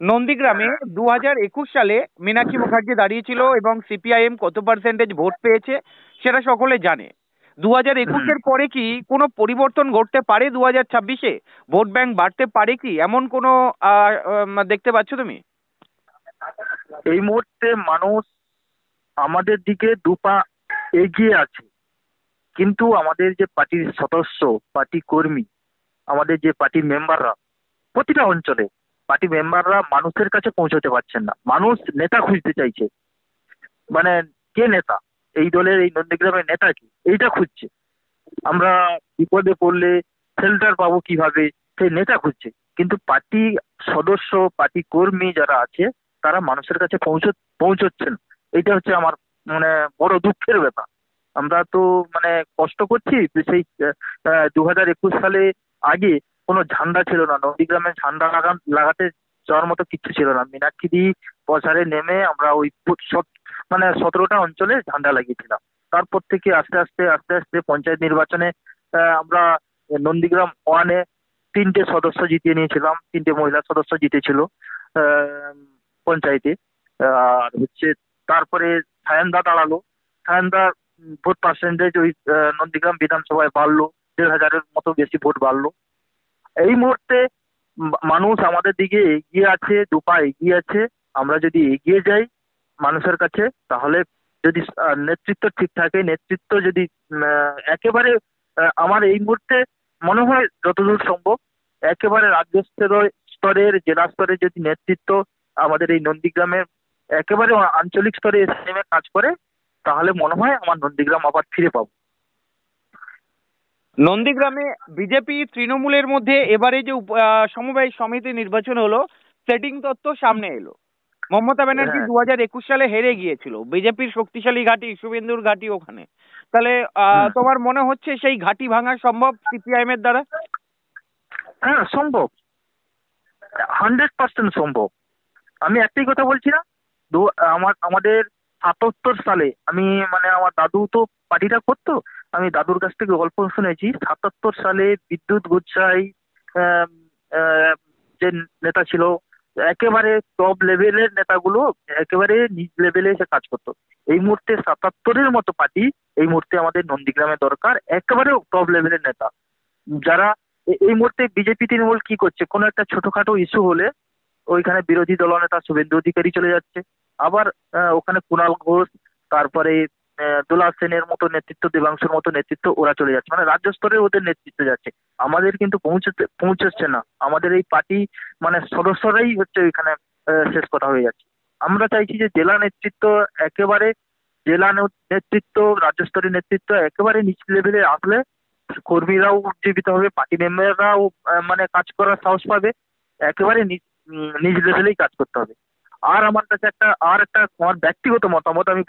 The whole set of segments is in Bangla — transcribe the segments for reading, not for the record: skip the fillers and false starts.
নন্দীগ্রামে 2021 সালে মীনাক্ষী মুখার্জি দাঁড়িয়েছিল এবং সিপিআইএম কত পার্সেন্টেজ ভোট পেয়েছে সেটা সকলে জানে। 2021-এর পরে কি কোনো পরিবর্তন ঘটতে পারে? 2026-এ ভোট ব্যাংক বাড়তে পারে কি, এমন কোনো দেখতে পাচ্ছ তুমি? এই মুহূর্তে মানুষ আমাদের দিকে দুপা এগিয়ে আছে, কিন্তু আমাদের যে পার্টির সদস্য, পার্টি কর্মী, আমাদের যে পার্টি মেম্বাররা প্রতিটা অঞ্চলে পার্টি মেম্বাররা মানুষের কাছে পৌঁছতে পারছেন না। মানুষ নেতা খুঁজতে চাইছে, মানে কে নেতা, এই দলের এই নন্দীগ্রামের নেতা কি, এইটা খুঁজছে। আমরা বিপদে পড়লে শেল্টার পাবো কিভাবে, সেই নেতা খুঁজছে। কিন্তু পার্টি সদস্য, পার্টি কর্মী যারা আছে তারা মানুষের কাছে পৌঁছচ্ছে না। এটা হচ্ছে আমার মানে বড় দুঃখের ব্যাপার। আমরা তো মানে কষ্ট করছি যে সেই 2021 সালে আগে কোনো ঝান্ডা ছিল না নন্দীগ্রামে, ঝান্ডা লাগাতে যাওয়ার মতো কিচ্ছু ছিল না। মীনাক্ষী প্রচারে নেমে আমরা ওই মানে 17টা অঞ্চলে ঝান্ডা লাগিয়েছিলাম। তারপর থেকে আস্তে আস্তে আস্তে আস্তে পঞ্চায়েত নির্বাচনে আমরা নন্দীগ্রাম ওয়ানে 3টে সদস্য জিতিয়ে নিয়েছিলাম, 3টে মহিলা সদস্য জিতেছিল পঞ্চায়েতে। আর হচ্ছে তারপরে সায়নদা দাঁড়ালো, সায়নদা ভোট পার্সেন্টেজ ওই নন্দীগ্রাম বিধানসভায় বাড়লো, 1,500-এর মতো বেশি ভোট বাড়লো। এই মুহূর্তে মানুষ আমাদের দিকে এগিয়ে আছে, দুপা এগিয়ে আছে। আমরা যদি এগিয়ে যাই মানুষের কাছে, তাহলে যদি নেতৃত্ব ঠিক থাকে, নেতৃত্ব যদি একেবারে আমার এই মুহূর্তে মনে হয় যতদূর সম্ভব একেবারে রাজ্য স্তরের, জেলা স্তরের যদি নেতৃত্ব আমাদের এই নন্দীগ্রামের একেবারে আঞ্চলিক স্তরে এসে নেমে কাজ করে, তাহলে মনে হয় আমার নন্দীগ্রাম আবার ফিরে পাবো। নন্দীগ্রামে বিজেপি তৃণমূলের মধ্যে এবারে যে সমবায় সমিতি নির্বাচন হলো, সেটিং তত্ত্ব সামনে এলো। মমতা ব্যানার্জি হ্যাঁ। 2021 সালে হেরে গিয়েছিল, বিজেপির শক্তিশালী ঘাঁটি শুভেন্দুর ঘাঁটি ওখানে। তাহলে তোমার মনে হচ্ছে সেই ঘাঁটি ভাঙা সম্ভব সিপিআইএম এর দ্বারা? হ্যাঁ, সম্ভব, 100% সম্ভব। আমি একটাই কথা বলছি না, আমাদের 77 সালে আমি মানে আমার দাদু তো পার্টিটা করতো, আমি দাদুর কাছ থেকে গল্প শুনেছি। 77 সালে বিদ্যুৎ গোচ্ছাই আম, আহ, যে নেতা ছিল, একেবারে টপ লেভেলের নেতাগুলো একেবারে নিচ লেভেলে এসে কাজ করতো। এই মুহূর্তে 77-এর মতো পার্টি এই মুহূর্তে আমাদের নন্দীগ্রামে দরকার, একেবারে টপ লেভেলের নেতা যারা এই মুহূর্তে বিজেপি তৃণমূল কি করছে, কোনো একটা ছোটখাটো ইস্যু হলে ওইখানে বিরোধী দলনেতা শুভেন্দু অধিকারী চলে যাচ্ছে। আবার ওখানে কুণাল ঘোষ, তারপরে দোলা সেনের মতো নেতৃত্ব, দেবাংশুর মতো নেতৃত্ব ওরা চলে যাচ্ছে, মানে রাজ্য স্তরে ওদের নেতৃত্ব যাচ্ছে। আমাদের কিন্তু পৌঁছচ্ছে না। আমাদের এই পার্টি মানে সদস্যরাই হচ্ছে ওইখানে শেষ কথা হয়ে যাচ্ছে। আমরা চাইছি যে জেলা নেতৃত্ব একেবারে, জেলা নেতৃত্ব, রাজ্য স্তরের নেতৃত্ব একেবারে নিচ লেভেলে আসলে কর্মীরাও উজ্জীবিত হবে, পার্টি মেম্বাররাও মানে কাজ করার সাহস পাবে। একেবারে নিজ লেভেলেই কাজ করতে হবে। আর আমার কাছে একটা আমার ব্যক্তিগত মতামত আমি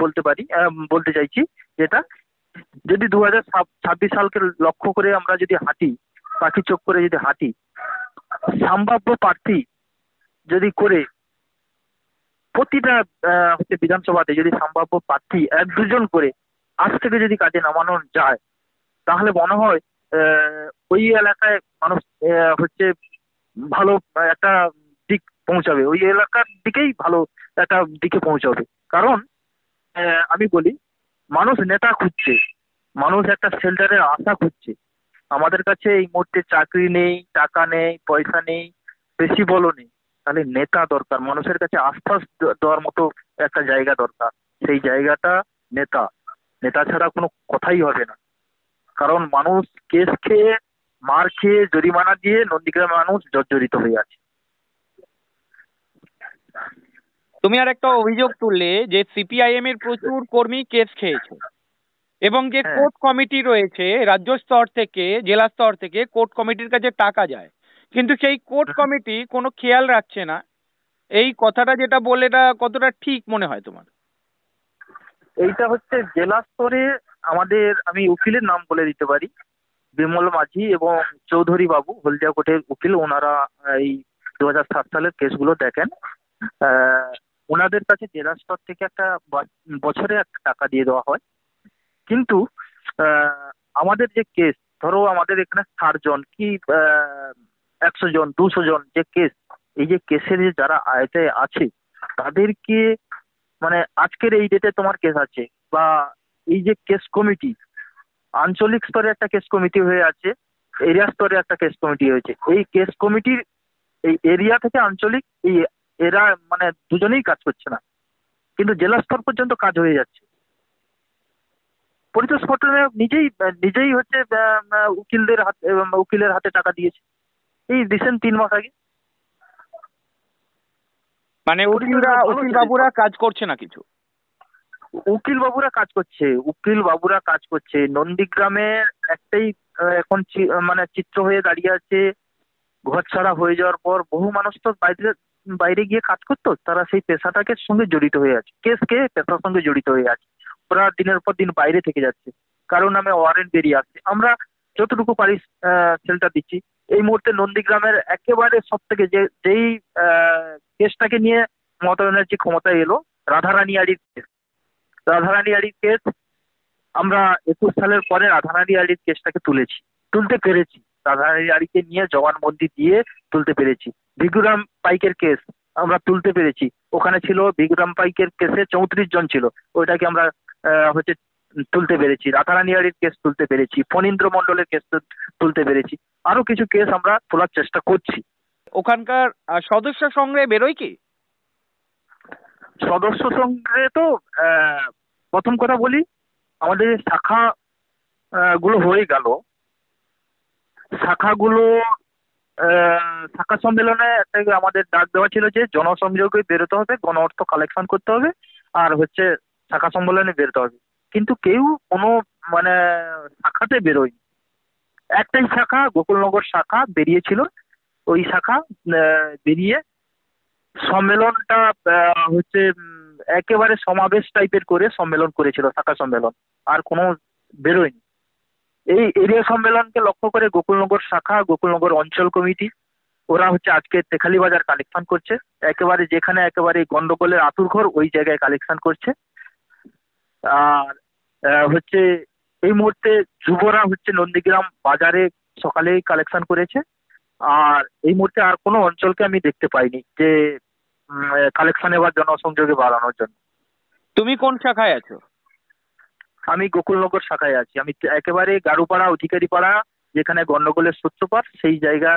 বলতে চাইছি, যেটা যদি 2026 সালকে লক্ষ্য করে আমরা যদি হাঁটি, পাখি চোখ করে যদি হাঁটি, সম্ভাব্য প্রার্থী যদি করে প্রতিটা হচ্ছে বিধানসভাতে যদি সম্ভাব্য প্রার্থী 1-2 জন করে আজ থেকে যদি কাজে নামানো যায়, তাহলে মনে হয় ওই এলাকায় মানুষ হচ্ছে ভালো একটা দিক পৌঁছাবে, ওই এলাকার দিকেই ভালো একটা দিকে পৌঁছাবে। কারণ আমি বলি, মানুষ নেতা খুঁজছে, মানুষ একটা শেল্টারের আশা খুঁজছে। আমাদের কাছে এই মুহূর্তে চাকরি নেই, টাকা নেই, পয়সা নেই, বেশি বলো নেই, তাহলে নেতা দরকার, মানুষের কাছে আশ্বাস দেওয়ার মতো একটা জায়গা দরকার। সেই জায়গাটা নেতা, নেতা ছাড়া কোনো কথাই হবে না। কারণ মানুষ কেস খেয়ে, মার খেয়ে, জরিমানা দিয়ে নন্দীগ্রামের মানুষ জর্জরিত হয়ে আছে। তুমি আর একটা অভিযোগ তুললে যে সিপিআইএম এর প্রচুর কর্মী কেস খেয়েছে এবং যে হ্যাঁ। কোর্ট কমিটি রয়েছে রাজ্য স্তর থেকে, জেলা স্তর থেকে কোর্ট কমিটির কাছে টাকা যায়, কিন্তু সেই কোর্ট কমিটি কোনো খেয়াল রাখছে না। এই কথাটা যেটা বললে, এটা কতটা ঠিক মনে হয় তোমার? এইটা হচ্ছে জেলা স্তরে আমাদের, আমি উকিলের নাম বলে দিতে পারি, বিমল মাঝি এবং চৌধুরী বাবু, হলদিয়া কোর্টের উকিল। ওনারা এই 2007 সালের কেসগুলো দেখেন। ওনাদের কাছে জেলা স্তর থেকে একটা বছরে একটা টাকা দিয়ে দেওয়া হয়। কিন্তু আমাদের যে কেস, ধরো আমাদের এখানে 60 জন কি 100 জন 200 জন যে কেস, এই যে কেসের যে যারা আয়তায় আছে তাদেরকে, মানে আজকের এই ডেটে তোমার কেস আছে, বা এই যে কেস কমিটি, আঞ্চলিক স্তরে একটা কেস কমিটি হয়ে আছে, এরিয়া স্তরে একটা কেস কমিটি হয়েছে। এই কেস কমিটির এই এরিয়া থেকে আঞ্চলিক এই এরা মানে দুজনেই কাজ করছে না, কিন্তু জেলা স্তর পর্যন্ত কাজ হয়ে যাচ্ছে। পরিতোষ পট্টনায়ক নিজেই নিজেই হচ্ছে উকিলের হাতে টাকা দিয়েছে এই রিসেন্ট 3 মাস আগে। মানে পরিতোষ ভালো উকিল ছেলে। বাবুরা কাজ করছে না কিছু? উকিল বাবুরা কাজ করছে, উকিল বাবুরা কাজ করছে। নন্দীগ্রামে একটাই এখন মানে চিত্র হয়ে দাঁড়িয়ে আছে, ঘর ছাড়া হয়ে যাওয়ার পর বহু মানুষ তো বাইরে বাইরে গিয়ে কাজ করতো, তারা সেই পেশাটাকে সঙ্গে জড়িত হয়ে আছে, কেসকে পেশার সঙ্গে জড়িত হয়ে আছে। ওরা দিনের পর দিন বাইরে থেকে যাচ্ছে, কারণ নামে ওয়ারেন্ট বেরিয়ে আসছে। আমরা যতটুকু পারি সেলটা দিচ্ছি। এই মুহূর্তে নন্দীগ্রামের একেবারে সব থেকে যেই কেসটাকে নিয়ে মমতা ব্যানার্জি ক্ষমতায় এলো, রাধারানী আড়ির কেস। রাধারানী আড়ির কেস আমরা 21 সালের পরে রাধারানী আড়ির কেসটাকে তুলতে পেরেছি। রাধারানী আড়িকে নিয়ে জবানবন্দি দিয়ে তুলতে পেরেছি। ভিগুরাম পাইকের কেস আমরা তুলতে পেরেছি। ওখানে ছিল ভিগুরাম পাইকের কেসে 34 জন ছিল, ওইটাকে আমরা হচ্ছে তুলতে পেরেছি। রাধারানী আড়ির কেস তুলতে পেরেছি, ফণীন্দ্র মণ্ডলের কেস তুলতে পেরেছি। আরো কিছু কেস আমরা তোলার চেষ্টা করছি। ওখানকার সদস্য সংগ্রহে বেরোয় কি? সদস্য সংগ্রহে তো প্রথম কথা বলি, আমাদের শাখা গুলো হয়ে গেল। শাখাগুলো শাখা সম্মেলনে একটা আমাদের ডাক দেওয়া ছিল যে জনসংযোগে বেরোতে হবে, গণ অর্থ কালেকশন করতে হবে, আর হচ্ছে শাখা সম্মেলনে বেরোতে হবে। কিন্তু কেউ কোনো মানে শাখাতে বেরোয়নি। একটাই শাখা, গোকুলনগর শাখা বেরিয়েছিল। ওই শাখা বেরিয়ে সম্মেলনটা হচ্ছে একেবারে সমাবেশ টাইপের করে সম্মেলন করেছিল, শাখা সম্মেলন। আর কোনো বেরোয়নি। এই এরিয়া সম্মেলনকে লক্ষ্য করে গোকুলনগর শাখা, গোকুলনগর অঞ্চল কমিটি, ওরা হচ্ছে আজকে তেখালি বাজার কালেকশন করছে। একেবারে যেখানে একেবারে গন্ডগোলের আঁতুড়ঘর ওই জায়গায় কালেকশন করছে। আর হচ্ছে এই মুহূর্তে যুবরা হচ্ছে নন্দীগ্রাম বাজারে সকালেই কালেকশন করেছে। আর এই মুহূর্তে আর কোনো অঞ্চলকে আমি দেখতে পাইনি যে কালেকশনে বা জনসংযোগে বাড়ানোর জন্য। তুমি কোন শাখায় আছো? আমি গোকুলনগর শাখায় আছি। আমি একেবারে গারুপাড়া, অধিকারী পাড়া, যেখানে গন্ডগোলের সূত্রপাত, সেই জায়গা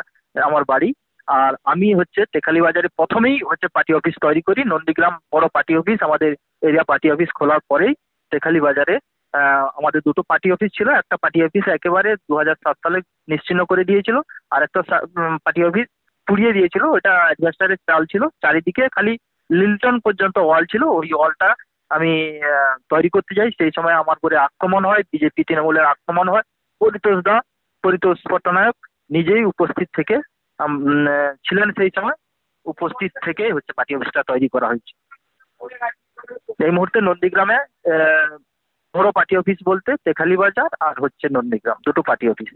আমার বাড়ি। আর আমি হচ্ছে তেখালি বাজারে প্রথমেই হচ্ছে পার্টি অফিস তৈরি করি। নন্দীগ্রাম বড় পার্টি অফিস, আমাদের এরিয়া পার্টি অফিস খোলার পরেই তেখালি বাজারে আমাদের দুটো পার্টি অফিস ছিল। একটা পার্টি অফিস একেবারে 2007 সালে নিশ্চিহ্ন করে দিয়েছিল, আর একটা পার্টি অফিস পুড়িয়ে দিয়েছিল। ওটা অ্যাডভেস্টারের চাল ছিল, চারিদিকে খালি লিল্টন পর্যন্ত ওয়াল ছিল। ওই ওয়ালটা আমি তৈরি করতে যাই, সেই সময় আমার উপরে আক্রমণ হয়, বিজেপি তৃণমূলের আক্রমণ হয়। পরিতোষ পট্টনায়ক নিজেই উপস্থিত থেকে ছিলেন সেই সময়, উপস্থিত থেকে হচ্ছে পার্টি অফিসটা তৈরি করা হয়েছে। এই মুহূর্তে নন্দীগ্রামে বড় পার্টি অফিস বলতে তেখালি বাজার আর হচ্ছে নন্দীগ্রাম, দুটো পার্টি অফিস।